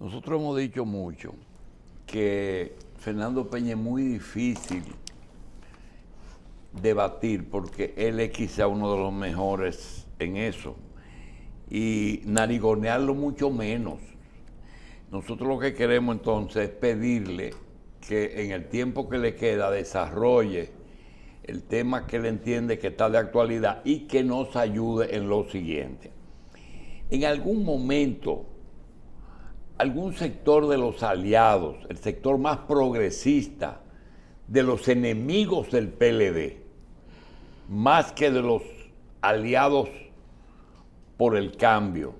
Nosotros hemos dicho mucho que Fernando Peña es muy difícil debatir porque él es quizá uno de los mejores en eso y narigonearlo mucho menos. Nosotros lo que queremos entonces es pedirle que en el tiempo que le queda desarrolle el tema que él entiende que está de actualidad y que nos ayude en lo siguiente. En algún momento, algún sector de los aliados, el sector más progresista de los enemigos del PLD, más que de los aliados por el cambio,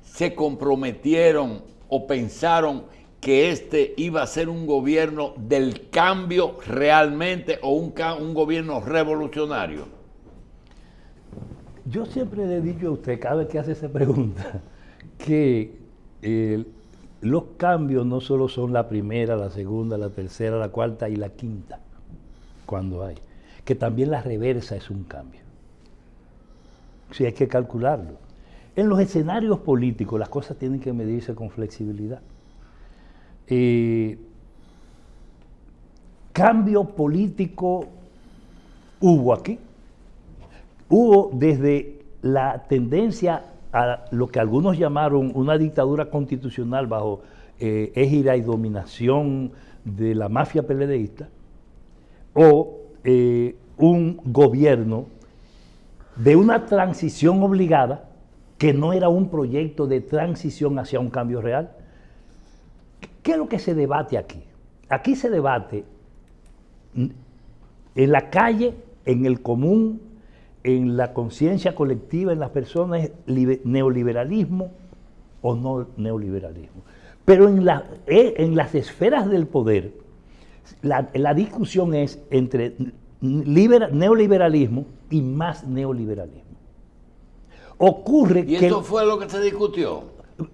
se comprometieron o pensaron que este iba a ser un gobierno del cambio realmente o un gobierno revolucionario. Yo siempre le he dicho a usted, cada vez que hace esa pregunta, que los cambios no solo son la primera, la segunda, la tercera, la cuarta y la quinta, cuando hay, que también la reversa es un cambio. Sí, hay que calcularlo. En los escenarios políticos las cosas tienen que medirse con flexibilidad. Cambio político hubo aquí. Hubo desde la tendencia a lo que algunos llamaron una dictadura constitucional bajo égida y dominación de la mafia PLDista, o un gobierno de una transición obligada que no era un proyecto de transición hacia un cambio real. ¿Qué es lo que se debate aquí? Aquí se debate en la calle, en el común, en la conciencia colectiva, en las personas, neoliberalismo o no neoliberalismo. Pero en las esferas del poder, la discusión es entre neoliberalismo y más neoliberalismo. Ocurre ¿Y que... esto fue lo que se discutió?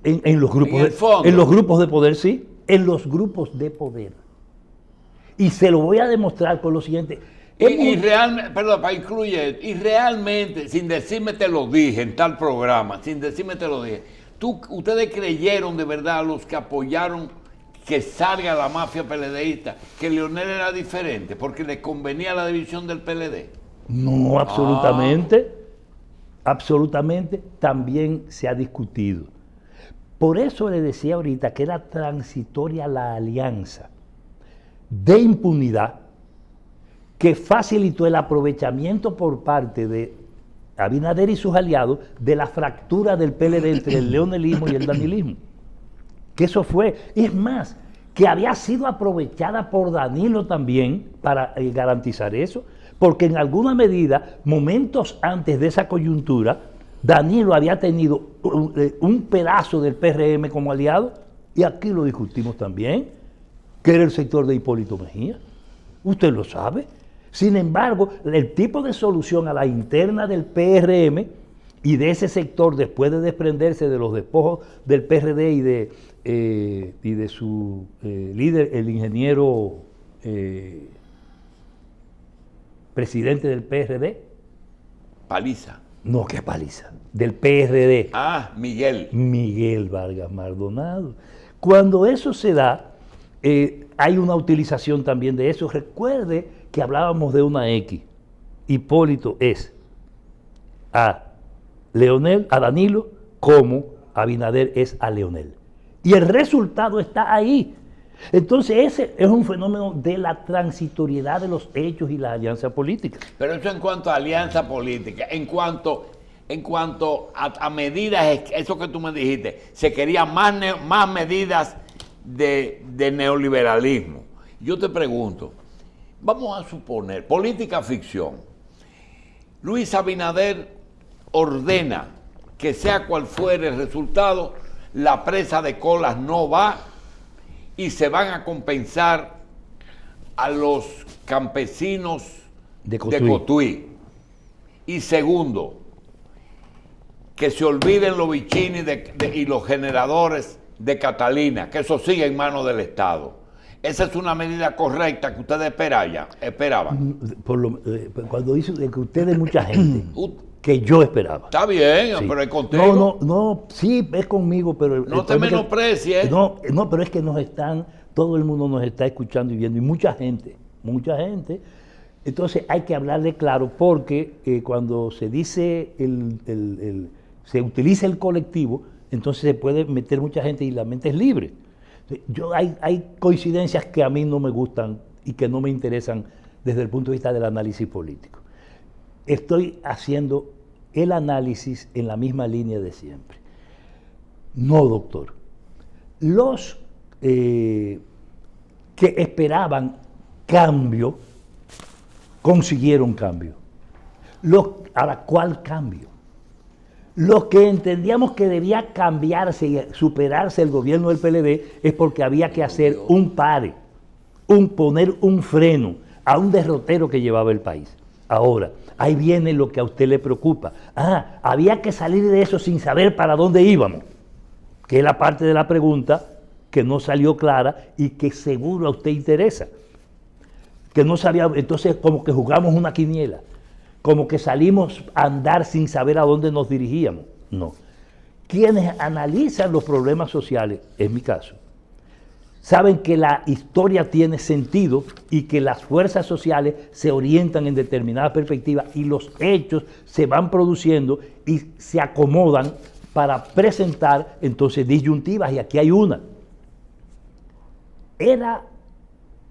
En los grupos en los grupos de poder, sí, en los grupos de poder. Y se lo voy a demostrar con lo siguiente. Y realmente, perdón, para incluir, y realmente, sin decirme te lo dije en tal programa, sin decirme te lo dije, ustedes creyeron de verdad, los que apoyaron que salga la mafia PLDista, que Leonel era diferente, porque le convenía la división del PLD. No, absolutamente. Absolutamente, también se ha discutido. Por eso le decía ahorita que era transitoria la alianza de impunidad que facilitó el aprovechamiento por parte de Abinader y sus aliados de la fractura del PLD entre el leonelismo y el danilismo. Que eso fue, es más, que había sido aprovechada por Danilo también para garantizar eso, porque en alguna medida, momentos antes de esa coyuntura, Danilo había tenido un pedazo del PRM como aliado, y aquí lo discutimos también, que era el sector de Hipólito Mejía. Usted lo sabe. Sin embargo, el tipo de solución a la interna del PRM y de ese sector, después de desprenderse de los despojos del PRD y de su líder, el ingeniero presidente del PRD. Paliza. No, ¿qué Paliza? Del PRD. Ah, Miguel. Miguel Vargas Maldonado. Cuando eso se da, hay una utilización también de eso. Recuerde que hablábamos de una X. Hipólito es a Danilo como Abinader es a Leonel. Y el resultado está ahí. Entonces ese es un fenómeno de la transitoriedad de los hechos y la alianza política. Pero eso en cuanto a alianza política, en cuanto a medidas, eso que tú me dijiste, se querían más medidas de neoliberalismo. Yo te pregunto, vamos a suponer, política ficción, Luis Abinader ordena que sea cual fuere el resultado, la presa de Colas no va y se van a compensar a los campesinos de Cotuí. Y segundo, que se olviden los bichinis y los generadores de Catalina, que eso sigue en manos del Estado. Esa es una medida correcta que ustedes esperaban. Cuando dice que ustedes mucha gente. que yo esperaba. Está bien, Sí. pero es contigo. No, sí, es conmigo, pero... No te menosprecies. No, pero es que todo el mundo nos está escuchando y viendo, y mucha gente. Entonces hay que hablarle claro, porque cuando se dice, se utiliza el colectivo, entonces se puede meter mucha gente y la mente es libre. Hay coincidencias que a mí no me gustan y que no me interesan desde el punto de vista del análisis político. Estoy haciendo el análisis en la misma línea de siempre. No, doctor. Los que esperaban cambio, consiguieron cambio. Ahora, ¿cuál cambio? Los que entendíamos que debía cambiarse y superarse el gobierno del PLD es porque había que hacer un pare, poner un freno a un derrotero que llevaba el país. Ahora, ahí viene lo que a usted le preocupa. Había que salir de eso sin saber para dónde íbamos, que es la parte de la pregunta que no salió clara y que seguro a usted interesa. Que no sabía, entonces como que jugamos una quiniela, como que salimos a andar sin saber a dónde nos dirigíamos. No. Quienes analizan los problemas sociales, es mi caso, saben que la historia tiene sentido y que las fuerzas sociales se orientan en determinadas perspectivas y los hechos se van produciendo y se acomodan para presentar entonces disyuntivas, y aquí hay una. Era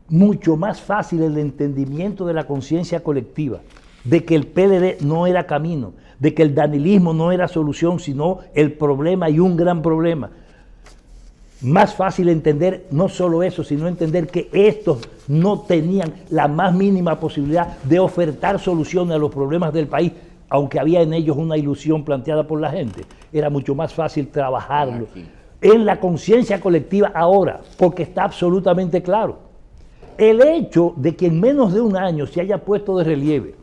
mucho más fácil el entendimiento de la conciencia colectiva, de que el PLD no era camino, de que el danilismo no era solución, sino el problema y un gran problema. Más fácil entender no solo eso, sino entender que estos no tenían la más mínima posibilidad de ofertar soluciones a los problemas del país, aunque había en ellos una ilusión planteada por la gente. Era mucho más fácil trabajarlo en la conciencia colectiva ahora, porque está absolutamente claro. El hecho de que en menos de un año se haya puesto de relieve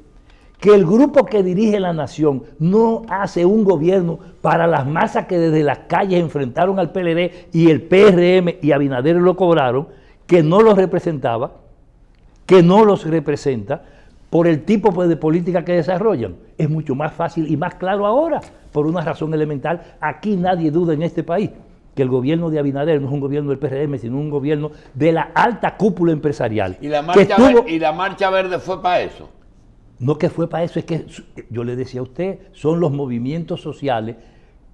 que el grupo que dirige la nación no hace un gobierno para las masas que desde las calles enfrentaron al PLD y el PRM y Abinader lo cobraron, que no los representaba, que no los representa, por el tipo de política que desarrollan. Es mucho más fácil y más claro ahora, por una razón elemental. Aquí nadie duda en este país que el gobierno de Abinader no es un gobierno del PRM, sino un gobierno de la alta cúpula empresarial. ¿Y la marcha verde fue para eso? No que fue para eso, es que yo le decía a usted, son los movimientos sociales,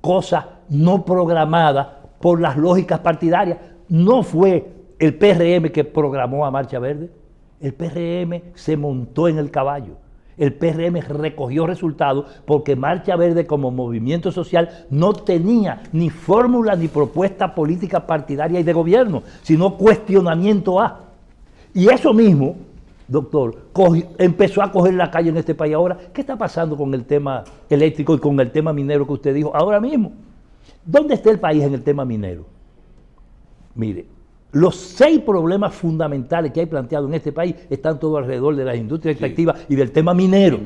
cosas no programadas por las lógicas partidarias. No fue el PRM que programó a Marcha Verde, el PRM se montó en el caballo. El PRM recogió resultados porque Marcha Verde como movimiento social no tenía ni fórmula ni propuesta política partidaria y de gobierno, sino cuestionamiento a. Y eso mismo, doctor, empezó a coger la calle en este país ahora. ¿Qué está pasando con el tema eléctrico y con el tema minero que usted dijo ahora mismo? ¿Dónde está el país en el tema minero? Mire, los 6 problemas fundamentales que hay planteados en este país están todos alrededor de las industrias extractivas y del tema minero.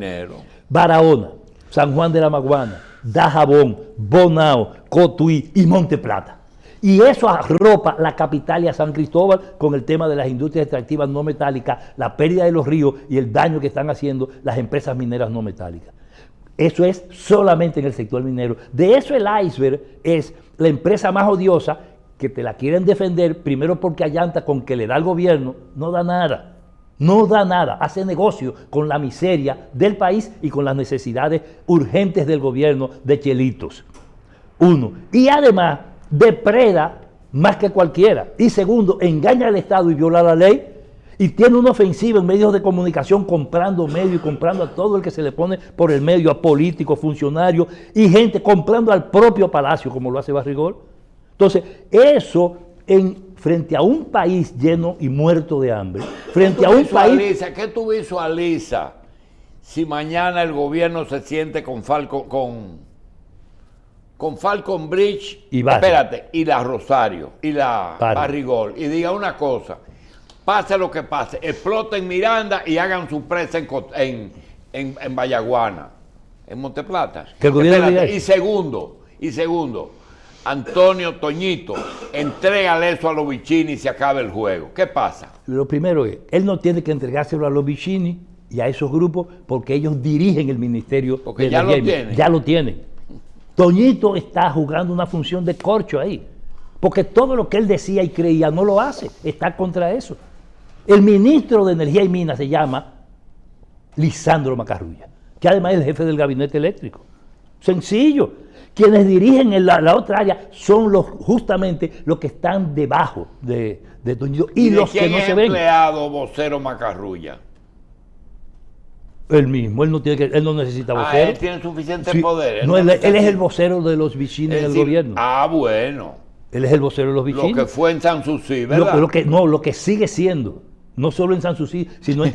Barahona, San Juan de la Maguana, Dajabón, Bonao, Cotuí y Monte Plata. Y eso arropa la capital y a San Cristóbal con el tema de las industrias extractivas no metálicas, la pérdida de los ríos y el daño que están haciendo las empresas mineras no metálicas. Eso es solamente en el sector minero. De eso el iceberg es la empresa más odiosa que te la quieren defender, primero porque allanta con que le da al gobierno, no da nada. No da nada, hace negocio con la miseria del país y con las necesidades urgentes del gobierno de chelitos. Uno. Y además depreda más que cualquiera. Y segundo, engaña al Estado y viola la ley y tiene una ofensiva en medios de comunicación comprando medios y comprando a todo el que se le pone por el medio, a políticos, funcionarios y gente comprando al propio Palacio como lo hace Barrigol. Entonces, eso frente a un país lleno y muerto de hambre, frente a un país... ¿Qué tú visualizas si mañana el gobierno se siente con Falcon Bridge, y la Rosario, y la Barrigol, y diga una cosa, pase lo que pase, exploten Miranda y hagan su presa en Vallaguana, en Monteplata? Que el gobierno diga eso. Y segundo, Antonio Toñito, entrégale eso a los Vicini y se acaba el juego. ¿Qué pasa? Lo primero es, él no tiene que entregárselo a los Vicini y a esos grupos porque ellos dirigen el Ministerio Porque de ya lo Energía. tienen. Ya lo tienen. Toñito está jugando una función de corcho ahí, porque todo lo que él decía y creía no lo hace, está contra eso. El ministro de Energía y Minas se llama Lisandro Macarrulla, que además es el jefe del gabinete eléctrico. Sencillo. Quienes dirigen en la otra área son justamente los que están debajo de Toñito y los que no se ven. Empleado vocero Macarrulla? Él mismo, él no necesita vocero. Él tiene suficiente Sí, poder. no, él es el vocero de los bichines del gobierno. Bueno. Él es el vocero de los bichines. Lo que fue en Sanssouci, ¿verdad? Lo que sigue siendo. No solo en Sanssouci, sino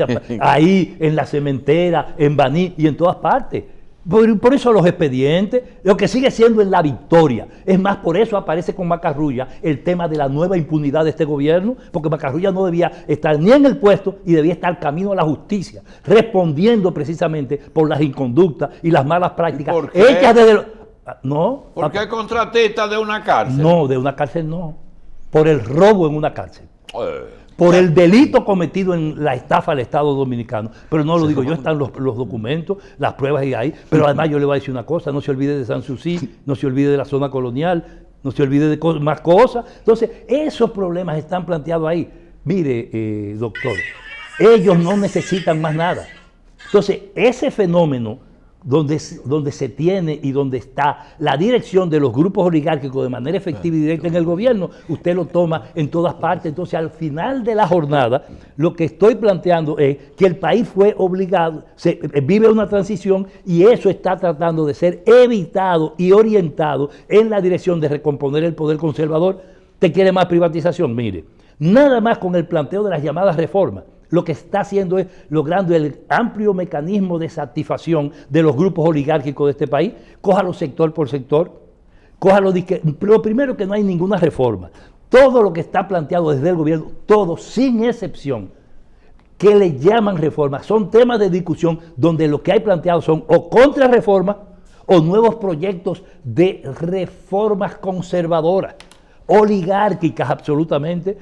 ahí, en la cementera, en Baní y en todas partes. Por eso los expedientes, lo que sigue siendo en La Victoria. Es más, por eso aparece con Macarrulla el tema de la nueva impunidad de este gobierno, porque Macarrulla no debía estar ni en el puesto y debía estar camino a la justicia, respondiendo precisamente por las inconductas y las malas prácticas hechas desde... No. ¿Por qué contratista de una cárcel? No, de una cárcel no. Por el robo en una cárcel. Por el delito cometido en la estafa al Estado Dominicano. Pero no lo digo yo, están los documentos, las pruebas y ahí. Pero además yo le voy a decir una cosa, no se olvide de Sanssouci, no se olvide de la zona colonial, no se olvide de más cosas. Entonces, esos problemas están planteados ahí. Mire, doctor, ellos no necesitan más nada. Entonces, ese fenómeno donde se tiene y donde está la dirección de los grupos oligárquicos de manera efectiva y directa en el gobierno, usted lo toma en todas partes. Entonces, al final de la jornada, lo que estoy planteando es que el país fue obligado, vive una transición y eso está tratando de ser evitado y orientado en la dirección de recomponer el poder conservador. ¿Te quiere más privatización? Mire, nada más con el planteo de las llamadas reformas. Lo que está haciendo es logrando el amplio mecanismo de satisfacción de los grupos oligárquicos de este país. Cójalo sector por sector. Cójalo. Lo primero, que no hay ninguna reforma. Todo lo que está planteado desde el gobierno, todo sin excepción, que le llaman reformas, son temas de discusión donde lo que hay planteado son o contrarreformas o nuevos proyectos de reformas conservadoras, oligárquicas absolutamente.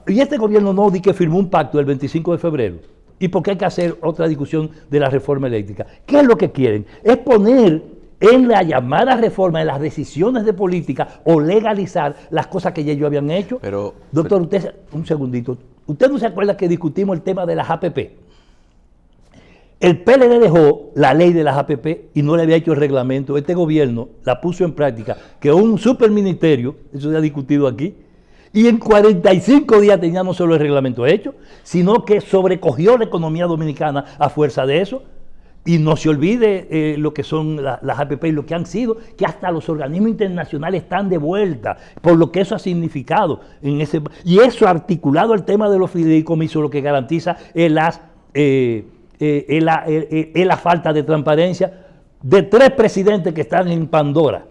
Y este gobierno no di que firmó un pacto el 25 de febrero. ¿Y por qué hay que hacer otra discusión de la reforma eléctrica? ¿Qué es lo que quieren? Es poner en la llamada reforma, en las decisiones de política, o legalizar las cosas que ya ellos habían hecho. Doctor, usted, un segundito. ¿Usted no se acuerda que discutimos el tema de las APP? El PLD dejó la ley de las APP y no le había hecho el reglamento. Este gobierno la puso en práctica, que un superministerio, eso se ha discutido aquí, y en 45 días tenía no solo el reglamento hecho, sino que sobrecogió la economía dominicana a fuerza de eso. Y no se olvide lo que son las APP y lo que han sido, que hasta los organismos internacionales están de vuelta, por lo que eso ha significado. Y eso articulado al tema de los fideicomisos, lo que garantiza es la falta de transparencia de 3 presidentes que están en Pandora.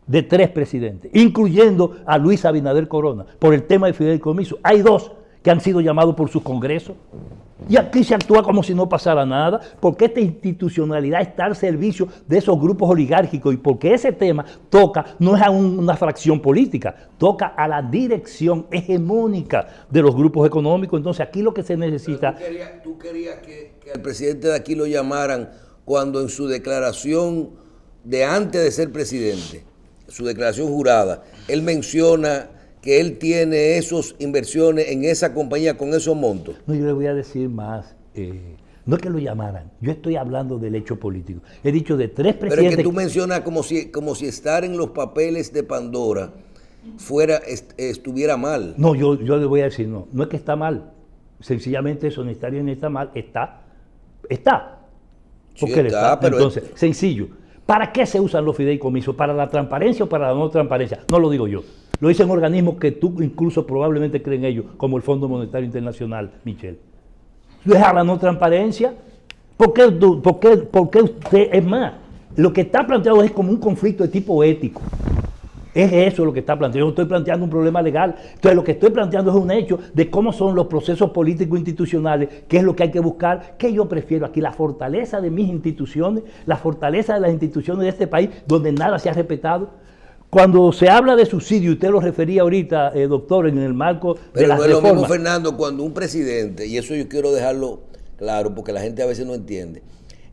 De 3 presidentes, incluyendo a Luis Abinader Corona, por el tema de fideicomiso. Hay 2 que han sido llamados por sus congresos. Y aquí se actúa como si no pasara nada, porque esta institucionalidad está al servicio de esos grupos oligárquicos y porque ese tema no es a una fracción política, toca a la dirección hegemónica de los grupos económicos. Entonces aquí lo que se necesita... ¿Tú querías que al presidente de aquí lo llamaran cuando en su declaración de antes de ser presidente, su declaración jurada, él menciona que él tiene esas inversiones en esa compañía con esos montos? No, yo le voy a decir más. No es que lo llamaran, yo estoy hablando del hecho político. He dicho de 3 presidentes... Pero es que tú mencionas como si estar en los papeles de Pandora estuviera mal. No, yo le voy a decir, no es que está mal. Sencillamente eso, ni está bien ni está mal, está. Porque Sí, está, pero entonces, sencillo. ¿Para qué se usan los fideicomisos? ¿Para la transparencia o para la no transparencia? No lo digo yo. Lo dicen organismos que tú incluso probablemente creen ellos, como el Fondo Monetario Internacional, Michel. ¿Deja la no transparencia? ¿Por qué usted? Es más, lo que está planteado es como un conflicto de tipo ético. Es eso lo que está planteando. Yo no estoy planteando un problema legal. Entonces, lo que estoy planteando es un hecho de cómo son los procesos políticos institucionales, qué es lo que hay que buscar, qué yo prefiero aquí, la fortaleza de mis instituciones, la fortaleza de las instituciones de este país, donde nada se ha respetado. Cuando se habla de subsidio, usted lo refería ahorita, doctor, en el marco de las reformas. Pero no es lo mismo, Fernando, cuando un presidente, y eso yo quiero dejarlo claro, porque la gente a veces no entiende.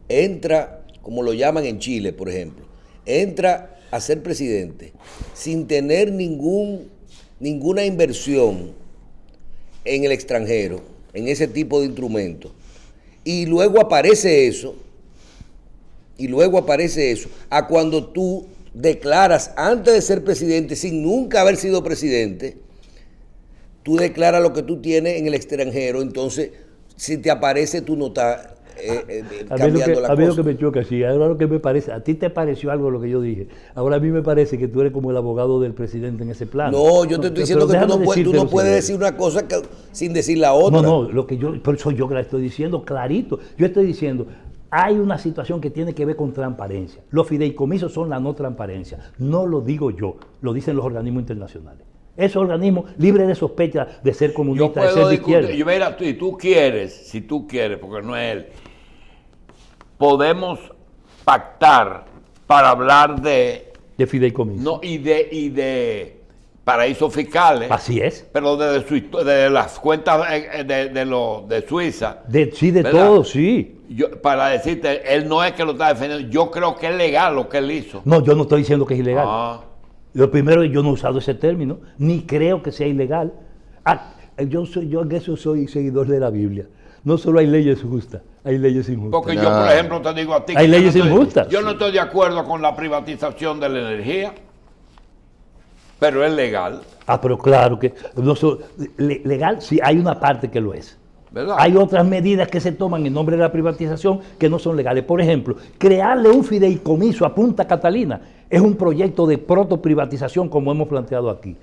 Entra, como lo llaman en Chile, por ejemplo, entra a ser presidente sin tener ninguna inversión en el extranjero, en ese tipo de instrumentos. Y luego aparece eso, a cuando tú declaras antes de ser presidente, sin nunca haber sido presidente, tú declaras lo que tú tienes en el extranjero, entonces si te aparece tú no estás cambiando la cosa. A mí lo que me choca, sí, ahora lo que me parece, a ti te pareció algo lo que yo dije, ahora a mí me parece que tú eres como el abogado del presidente en ese plano. No, yo te estoy diciendo que tú no puedes decir una cosa sin decir la otra. No, por eso yo que la estoy diciendo clarito, yo estoy diciendo, hay una situación que tiene que ver con transparencia. Los fideicomisos son la no transparencia, no lo digo yo, lo dicen los organismos internacionales. Esos organismos libres de sospecha de ser comunistas, de ser de izquierda. Mira, si tú quieres, porque no es él, podemos pactar para hablar de fideicomisos. No, y de paraísos fiscales. Así es. Pero de las cuentas de Suiza. De ¿verdad? todo, sí. Para decirte, él no es que lo está defendiendo, yo creo que es legal lo que él hizo. No, yo no estoy diciendo que es ilegal. Lo primero, yo no he usado ese término, ni creo que sea ilegal. Yo en eso soy seguidor de la Biblia. No solo hay leyes justas, hay leyes injustas. Porque yo, por ejemplo, te digo a ti hay leyes injustas. Yo no estoy de acuerdo con la privatización de la energía, pero es legal. Pero claro que legal, sí, hay una parte que lo es. ¿Verdad? Hay otras medidas que se toman en nombre de la privatización que no son legales. Por ejemplo, crearle un fideicomiso a Punta Catalina es un proyecto de protoprivatización como hemos planteado aquí.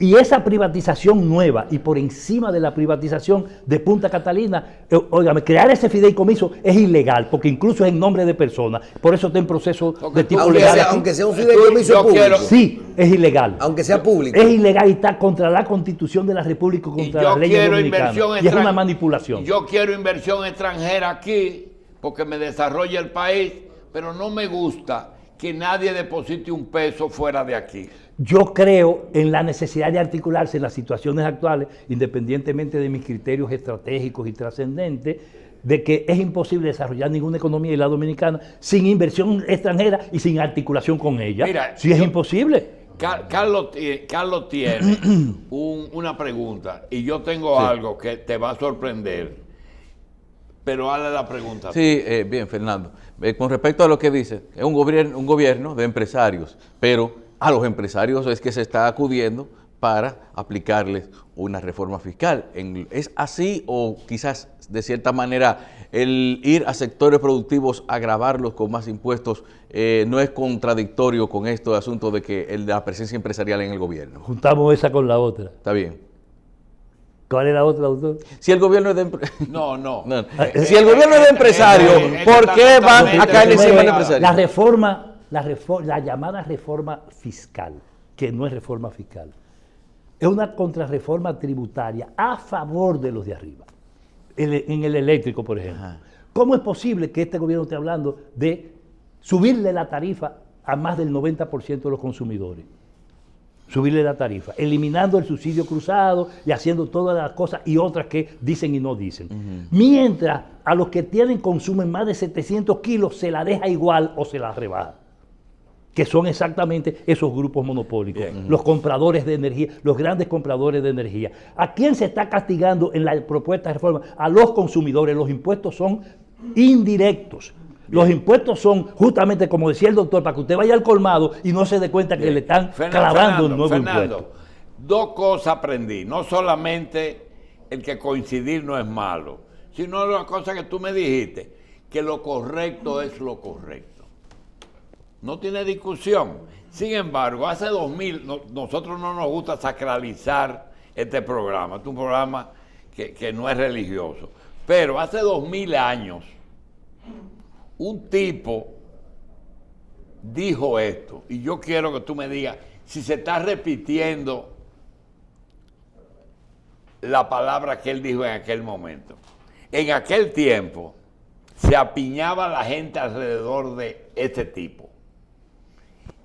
Y esa privatización nueva y por encima de la privatización de Punta Catalina, óigame, crear ese fideicomiso es ilegal, porque incluso es en nombre de personas. Por eso está en proceso de tipo legal. Aunque sea un fideicomiso público. Sí, es ilegal. Aunque sea público. Es ilegal y está contra la Constitución de la República, contra las leyes dominicanas. Y es una manipulación. Yo quiero inversión extranjera aquí, porque me desarrolla el país, pero no me gusta que nadie deposite un peso fuera de aquí. Yo creo en la necesidad de articularse en las situaciones actuales, independientemente de mis criterios estratégicos y trascendentes, de que es imposible desarrollar ninguna economía en la dominicana sin inversión extranjera y sin articulación con ella. Mira, sí, es imposible. Carlos tiene una pregunta y yo tengo algo que te va a sorprender, pero hazle la pregunta. Sí, bien, Fernando. Con respecto a lo que dice, es un gobierno de empresarios, pero a los empresarios es que se está acudiendo para aplicarles una reforma fiscal. ¿Es así o quizás de cierta manera el ir a sectores productivos a gravarlos con más impuestos no es contradictorio con esto de asunto de que la presencia empresarial en el gobierno? Juntamos esa con la otra. Está bien. ¿Cuál es la otra, doctor? Si el gobierno es de No. Si el gobierno es de empresarios, ¿por qué van a caer encima del empresario? La llamada reforma fiscal, que no es reforma fiscal, es una contrarreforma tributaria a favor de los de arriba. En el eléctrico, por ejemplo. Ajá. ¿Cómo es posible que este gobierno esté hablando de subirle la tarifa a más del 90% de los consumidores? Subirle la tarifa, eliminando el subsidio cruzado y haciendo todas las cosas y otras que dicen y no dicen. Mientras a los que consumen más de 700 kilos se la deja igual o se la rebaja, que son exactamente esos grupos monopólicos, los compradores de energía, los grandes compradores de energía. ¿A quién se está castigando en la propuesta de reforma? A los consumidores. Los impuestos son indirectos. Los impuestos son justamente, como decía el doctor, para que usted vaya al colmado y no se dé cuenta que le están clavando un nuevo impuesto. Dos cosas aprendí. No solamente el que coincidir no es malo, sino la cosa que tú me dijiste, que lo correcto es lo correcto. No tiene discusión. Sin embargo, hace 2000, nosotros no nos gusta sacralizar este programa. Es un programa que no es religioso. Pero hace 2000 años, un tipo dijo esto, y yo quiero que tú me digas si se está repitiendo la palabra que él dijo en aquel momento. En aquel tiempo se apiñaba la gente alrededor de este tipo.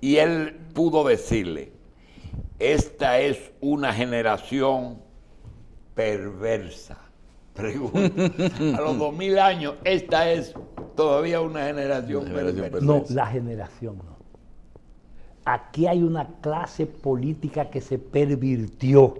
Y él pudo decirle, esta es una generación perversa. Pregunto, a los 2000 años, esta es todavía una generación perversa. No, la generación no. Aquí hay una clase política que se pervirtió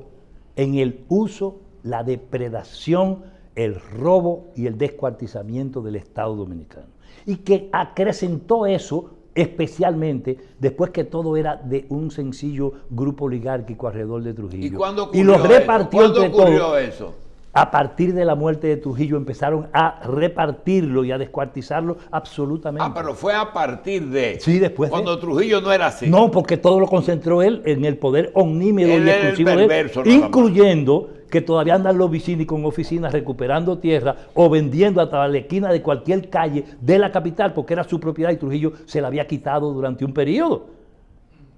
en el uso, la depredación, el robo y el descuartizamiento del Estado Dominicano. Y que acrecentó eso especialmente después que todo era de un sencillo grupo oligárquico alrededor de Trujillo. ¿Y cuándo ocurrió y los repartió eso? ¿Cuándo entre ocurrió todos. eso? A partir de la muerte de Trujillo empezaron a repartirlo y a descuartizarlo absolutamente. Ah, pero fue a partir de... Sí, después de- Cuando Trujillo no era así. No, porque todo lo concentró él en el poder omnímodo Él y era el exclusivo de perverso, él, nada más. incluyendo que todavía andan los vecinos con oficinas recuperando tierra o vendiendo hasta la esquina de cualquier calle de la capital porque era su propiedad y Trujillo se la había quitado durante un periodo.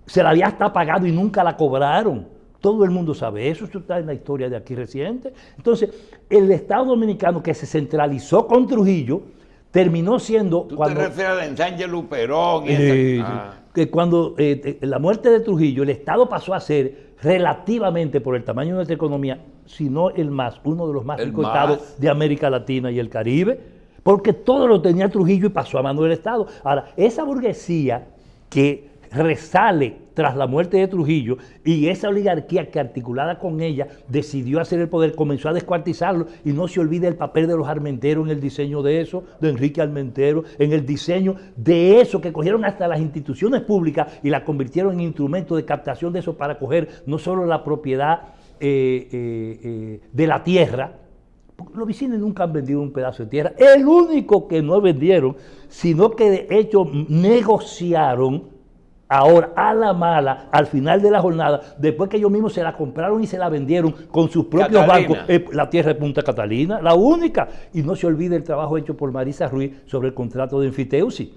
Se la había hasta pagado y nunca la cobraron. Todo el mundo sabe eso, esto está en la historia de aquí reciente. Entonces, el Estado Dominicano que se centralizó con Trujillo terminó siendo... Tú te refieres al ensanche Luperón y que cuando la muerte de Trujillo, el Estado pasó a ser relativamente por el tamaño de nuestra economía, si no el más, uno de los más El ricos más. estados de América Latina y el Caribe, porque todo lo tenía Trujillo y pasó a mano del Estado. Ahora, esa burguesía que resale tras la muerte de Trujillo y esa oligarquía que articulada con ella decidió hacer el poder, comenzó a descuartizarlo y no se olvide el papel de los Armenteros en el diseño de eso, de Enrique Armentero, en el diseño de eso que cogieron hasta las instituciones públicas y la convirtieron en instrumento de captación de eso para coger no solo la propiedad de la tierra. Los vecinos nunca han vendido un pedazo de tierra. El único que no vendieron, sino que de hecho negociaron ahora a la mala, al final de la jornada, después que ellos mismos se la compraron y se la vendieron con sus propios Catalina. bancos, la tierra de Punta Catalina, la única. Y no se olvide el trabajo hecho por Marisa Ruiz sobre el contrato de Enfiteusi.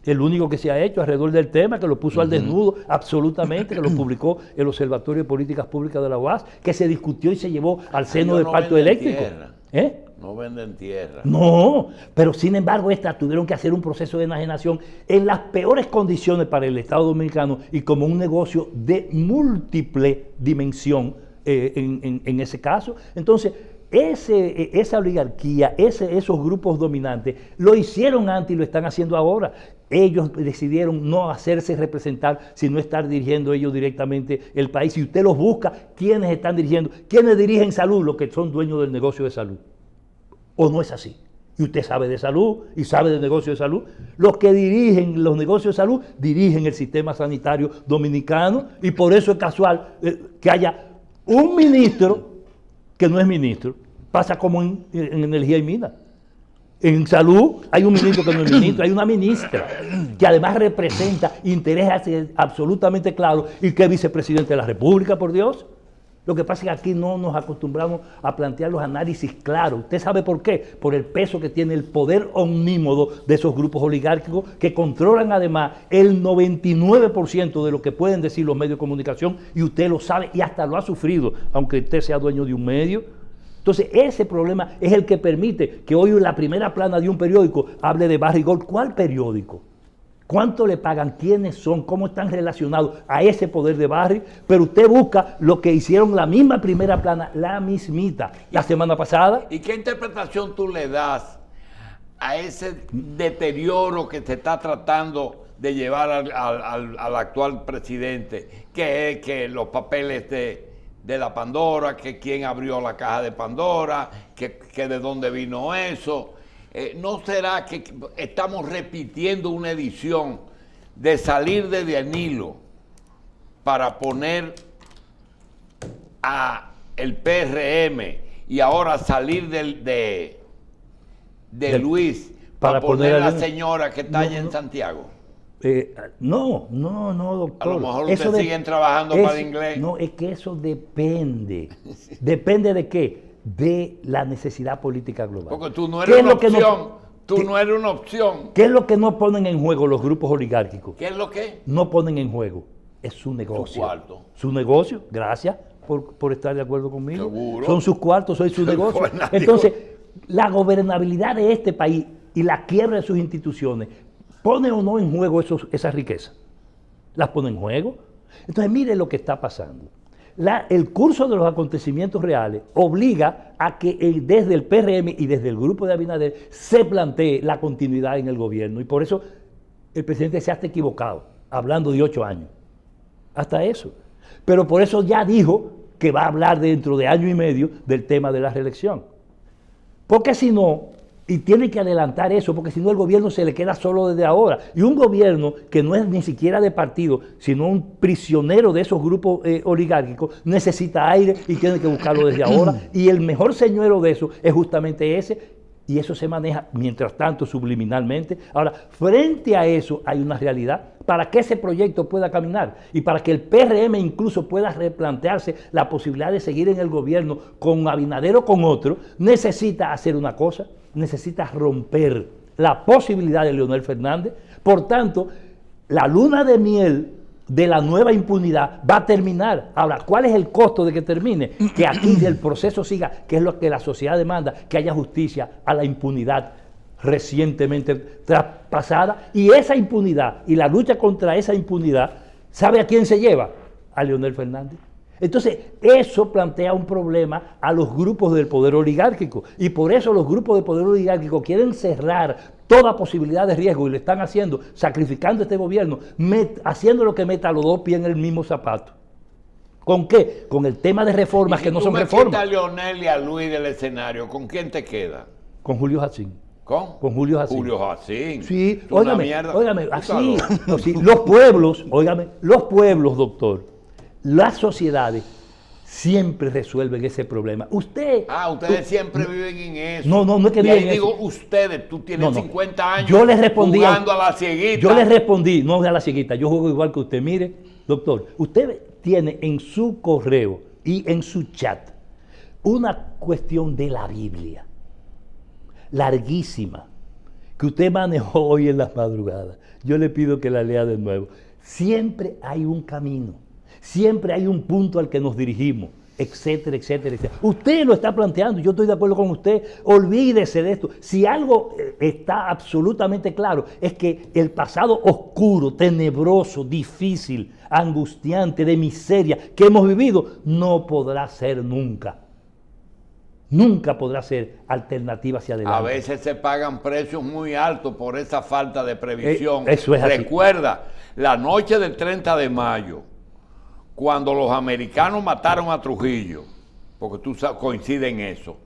El único que se ha hecho alrededor del tema, que lo puso al desnudo absolutamente, que lo publicó el Observatorio de Políticas Públicas de la UAS, que se discutió y se llevó al seno Ellos del no pacto venden eléctrico. tierra. ¿Eh? No venden tierra. No, pero sin embargo estas tuvieron que hacer un proceso de enajenación en las peores condiciones para el Estado Dominicano y como un negocio de múltiple dimensión en ese caso. Entonces, esa oligarquía, esos grupos dominantes, lo hicieron antes y lo están haciendo ahora. Ellos decidieron no hacerse representar, sino estar dirigiendo ellos directamente el país. Si usted los busca, ¿quiénes están dirigiendo? ¿Quiénes dirigen salud? Los que son dueños del negocio de salud. ¿O no es así? Y usted sabe de salud y sabe del negocio de salud. Los que dirigen los negocios de salud dirigen el sistema sanitario dominicano y por eso es casual que haya un ministro que no es ministro. Pasa como en energía y minas. En salud hay un ministro que no es ministro, hay una ministra que además representa intereses absolutamente claros y que es vicepresidente de la República, por Dios. Lo que pasa es que aquí no nos acostumbramos a plantear los análisis claros. ¿Usted sabe por qué? Por el peso que tiene el poder omnímodo de esos grupos oligárquicos que controlan además el 99% de lo que pueden decir los medios de comunicación y usted lo sabe y hasta lo ha sufrido, aunque usted sea dueño de un medio. Entonces ese problema es el que permite que hoy en la primera plana de un periódico hable de Barrigol. ¿Cuál periódico? ¿Cuánto le pagan? ¿Quiénes son? ¿Cómo están relacionados a ese poder de Barry? Pero usted busca lo que hicieron la misma primera plana, la mismita, la semana pasada. ¿Y qué interpretación tú le das a ese deterioro que se está tratando de llevar al actual presidente? Que es que los papeles de la Pandora, que quién abrió la caja de Pandora, que de dónde vino eso. ¿No será que estamos repitiendo una edición de salir de Danilo para poner a el PRM y ahora salir de Luis para poner a la señora que está allá en Santiago? No, doctor. A lo mejor ustedes siguen trabajando para el inglés. No, es que eso depende. ¿Depende de qué? De la necesidad política global. Porque tú no eres una opción. Tú no eres una opción. ¿Qué es lo que no ponen en juego los grupos oligárquicos? ¿Qué es lo que? No ponen en juego. Es su negocio. Su cuarto. Su negocio, gracias por estar de acuerdo conmigo. Seguro. Son sus cuartos, soy su negocio. Pues Entonces, la gobernabilidad de este país y la quiebra de sus instituciones, ¿pone o no en juego esas riquezas? ¿Las pone en juego? Entonces, mire lo que está pasando. El curso de los acontecimientos reales obliga a que desde el PRM y desde el grupo de Abinader se plantee la continuidad en el gobierno. Y por eso el presidente se ha equivocado, hablando de 8 años. Hasta eso. Pero por eso ya dijo que va a hablar dentro de año y medio del tema de la reelección. Porque si no, y tiene que adelantar eso, porque si no el gobierno se le queda solo desde ahora. Y un gobierno que no es ni siquiera de partido, sino un prisionero de esos grupos oligárquicos, necesita aire y tiene que buscarlo desde ahora. Y el mejor señuelo de eso es justamente ese, y eso se maneja, mientras tanto, subliminalmente. Ahora, frente a eso hay una realidad. Para que ese proyecto pueda caminar y para que el PRM incluso pueda replantearse la posibilidad de seguir en el gobierno con Abinader o con otro, necesita hacer una cosa, necesita romper la posibilidad de Leonel Fernández. Por tanto, la luna de miel de la nueva impunidad va a terminar. Ahora, ¿cuál es el costo de que termine? Que aquí el proceso siga, que es lo que la sociedad demanda, que haya justicia a la impunidad recientemente traspasada, y esa impunidad y la lucha contra esa impunidad, ¿sabe a quién se lleva? A Leonel Fernández. Entonces, eso plantea un problema a los grupos del poder oligárquico, y por eso los grupos del poder oligárquico quieren cerrar toda posibilidad de riesgo, y lo están haciendo, sacrificando este gobierno, haciendo lo que meta los dos pies en el mismo zapato. ¿Con qué? Con el tema de reformas que no son reformas. Si tú me quitas a Leonel y a Luis del escenario, ¿con quién te queda? Con Julio Jacín. Con Julio Jacín. Julio Jacín. Sí, óigame, así. No, sí, los pueblos, doctor, las sociedades siempre resuelven ese problema. Ustedes siempre viven en eso. No es que viven en eso. Digo, ustedes, tú tienes 50 años yo les respondí jugando a la cieguita. Yo les respondí, no a la cieguita, yo juego igual que usted. Mire, doctor, usted tiene en su correo y en su chat una cuestión de la Biblia larguísima, que usted manejó hoy en las madrugadas. Yo le pido que la lea de nuevo. Siempre hay un camino, siempre hay un punto al que nos dirigimos, etcétera, etcétera, etcétera. Usted lo está planteando, yo estoy de acuerdo con usted, olvídese de esto. Si algo está absolutamente claro, es que el pasado oscuro, tenebroso, difícil, angustiante, de miseria que hemos vivido, no podrá ser nunca. Nunca podrá ser alternativa hacia adelante. A veces se pagan precios muy altos por esa falta de previsión. Eso es así. Recuerda, la noche del 30 de mayo, cuando los americanos mataron a Trujillo, porque tú coincides en eso,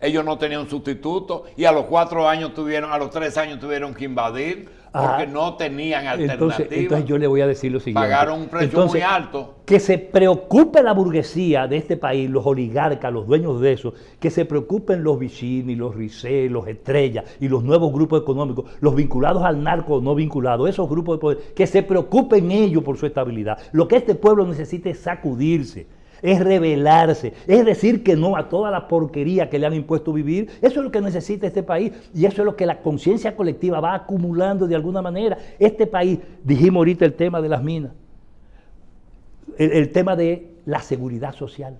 ellos no tenían sustituto y a los 3 años tuvieron que invadir porque no tenían alternativa. Entonces yo le voy a decir lo siguiente. Pagaron un precio muy alto. Que se preocupe la burguesía de este país, los oligarcas, los dueños de eso, que se preocupen los Vicini, los Risset, los Estrella y los nuevos grupos económicos, los vinculados al narco o no vinculados, esos grupos de poder, que se preocupen ellos por su estabilidad. Lo que este pueblo necesita es sacudirse, es rebelarse, es decir que no a toda la porquería que le han impuesto vivir. Eso es lo que necesita este país y eso es lo que la conciencia colectiva va acumulando de alguna manera. Este país, dijimos ahorita el tema de las minas, el tema de la seguridad social,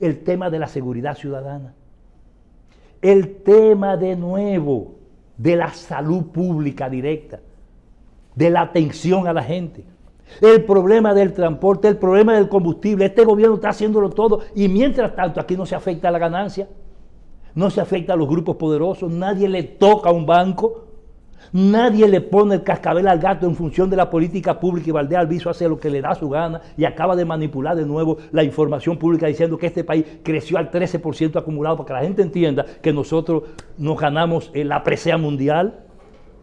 el tema de la seguridad ciudadana, el tema de nuevo de la salud pública directa, de la atención a la gente, el problema del transporte, el problema del combustible. Este gobierno está haciéndolo todo y mientras tanto aquí no se afecta a la ganancia, no se afecta a los grupos poderosos, nadie le toca a un banco, nadie le pone el cascabel al gato en función de la política pública y Valdés Albizu hace lo que le da su gana y acaba de manipular de nuevo la información pública diciendo que este país creció al 13% acumulado para que la gente entienda que nosotros nos ganamos la presea mundial.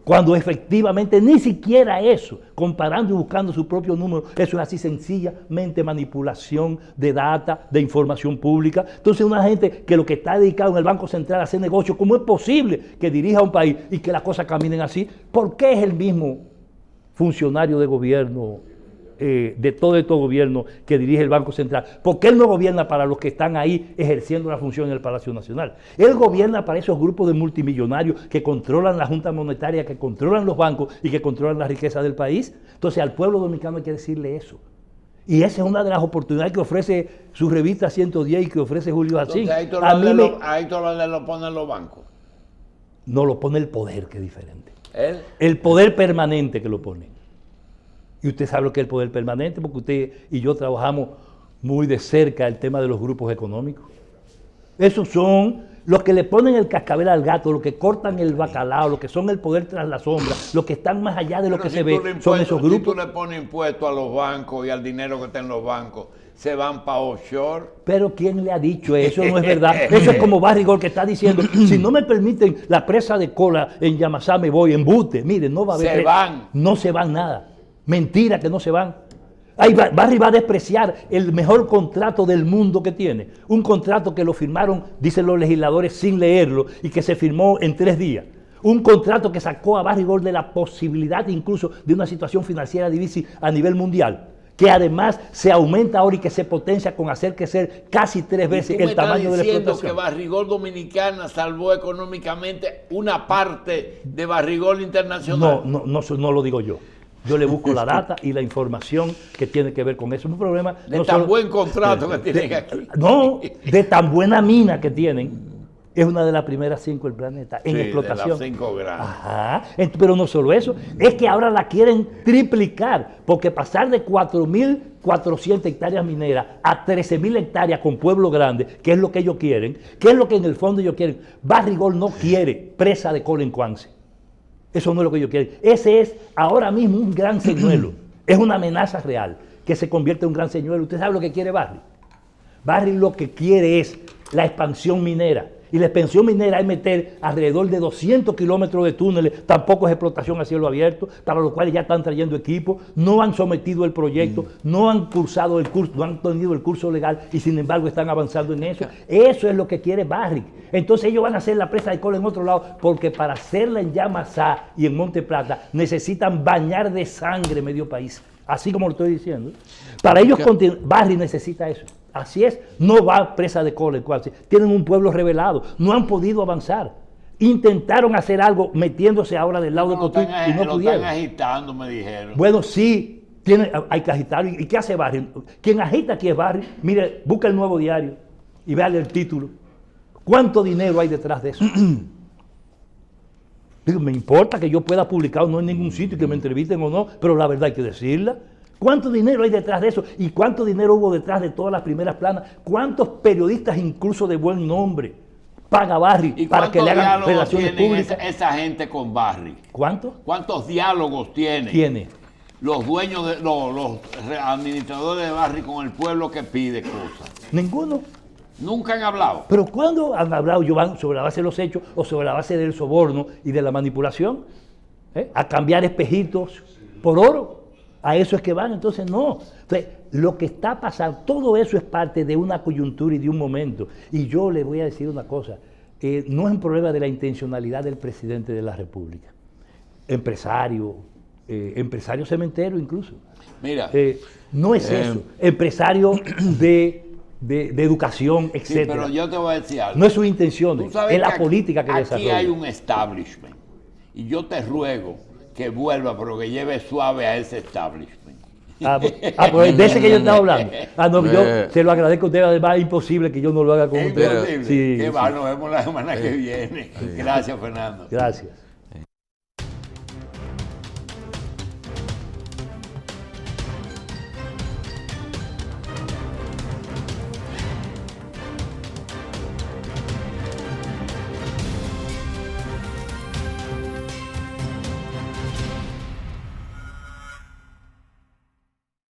Cuando efectivamente ni siquiera eso, comparando y buscando su propio número, eso es así sencillamente manipulación de data, de información pública. Entonces una gente que lo que está dedicado en el Banco Central a hacer negocios, ¿cómo es posible que dirija un país y que las cosas caminen así? ¿Por qué es el mismo funcionario de gobierno, de todo este gobierno que dirige el Banco Central? ¿Por qué él no gobierna para los que están ahí ejerciendo la función en el Palacio Nacional? Él gobierna para esos grupos de multimillonarios que controlan la Junta Monetaria, que controlan los bancos y que controlan la riqueza del país. Entonces al pueblo dominicano hay que decirle eso. Y esa es una de las oportunidades que ofrece su revista 110 y que ofrece Julio Jacín. Entonces ahí todo lo ponen los bancos. No, lo pone el poder, que es diferente. ¿Él? El poder permanente que lo pone. Y usted sabe lo que es el poder permanente, porque usted y yo trabajamos muy de cerca el tema de los grupos económicos. Esos son los que le ponen el cascabel al gato, los que cortan el bacalao, los que son el poder tras la sombra, los que están más allá de lo que se ve, son esos grupos. Si tú le pones impuestos a los bancos y al dinero que está en los bancos, se van para offshore. Pero ¿quién le ha dicho eso? No es verdad. Eso es como Barrigol que está diciendo, si no me permiten la presa de cola en Yamasá me voy, embute. Miren, no va a haber... Se van. No se van nada. Mentira que no se van. Ahí Barry va a despreciar el mejor contrato del mundo que tiene. Un contrato que lo firmaron, dicen los legisladores, sin leerlo y que se firmó en 3 días. Un contrato que sacó a Barrigol de la posibilidad incluso de una situación financiera difícil a nivel mundial, que además se aumenta ahora y que se potencia con hacer crecer casi 3 veces el tamaño de la explotación. ¿Tú me estás diciendo que Barrigol Dominicana salvó económicamente una parte de Barrigol Internacional? No lo digo yo. Yo le busco la data y la información que tiene que ver con eso. Un problema de tan buen contrato que tienen aquí. No, de tan buena mina que tienen. Es una de las primeras 5 del planeta en explotación. De las 5 grandes. Ajá. Pero no solo eso, es que ahora la quieren triplicar, porque pasar de 4.400 hectáreas mineras a 13.000 hectáreas con Pueblo Grande, que es lo que ellos quieren, que es lo que en el fondo ellos quieren. Barrigol no quiere presa de cola en Cuance. Eso no es lo que ellos quieren. Ese es ahora mismo un gran señuelo. Es una amenaza real que se convierte en un gran señuelo. ¿Usted sabe lo que quiere Barry? Barry lo que quiere es la expansión minera. Y la expansión minera es meter alrededor de 200 kilómetros de túneles, tampoco es explotación a cielo abierto, para los cuales ya están trayendo equipos, no han sometido el proyecto, no han cursado el curso, no han tenido el curso legal y sin embargo están avanzando en eso. Eso es lo que quiere Barrick. Entonces ellos van a hacer la presa de cola en otro lado, porque para hacerla en Yamasá y en Monte Plata necesitan bañar de sangre medio país. Así como lo estoy diciendo. Para ellos, Barrick necesita eso. Así es, no va presa de cola en Cuance. Tienen un pueblo rebelado, no han podido avanzar. Intentaron hacer algo metiéndose ahora del lado de Cotuí y no pudieron. Lo están agitando, me dijeron. Bueno, sí, hay que agitarlo. ¿Y qué hace Barry? Quien agita aquí es Barry. Mire, busca el Nuevo Diario y véale el título. ¿Cuánto dinero hay detrás de eso? Digo, me importa que yo pueda publicar no en ningún sitio, que me entrevisten o no, pero la verdad hay que decirla. ¿Cuánto dinero hay detrás de eso? ¿Y cuánto dinero hubo detrás de todas las primeras planas? ¿Cuántos periodistas, incluso de buen nombre, paga Barry para que le hagan relaciones públicas? Esa gente con Barry? ¿Cuántos? ¿Cuántos diálogos tiene? Tiene. Los dueños, los administradores de Barry con el pueblo que pide cosas. Ninguno. Nunca han hablado. ¿Pero cuándo han hablado, Giovanni, sobre la base de los hechos o sobre la base del soborno y de la manipulación? A cambiar espejitos por oro. A eso es que van, entonces no. Entonces, lo que está pasando, todo eso es parte de una coyuntura y de un momento. Y yo le voy a decir una cosa, no es un problema de la intencionalidad del presidente de la República. Empresario cementero incluso. Mira. No es eso. Empresario de educación, etc. Sí, pero yo te voy a decir algo. No es sus intenciones, es la política que desarrolla. Aquí hay un establishment. Y yo te ruego que vuelva, pero que lleve suave a ese establishment. Pues de ese que yo estaba hablando. No, yo se lo agradezco a usted, además es imposible que yo no lo haga con usted. Sí, que va, nos vemos la semana que viene. Gracias, Fernando. Gracias.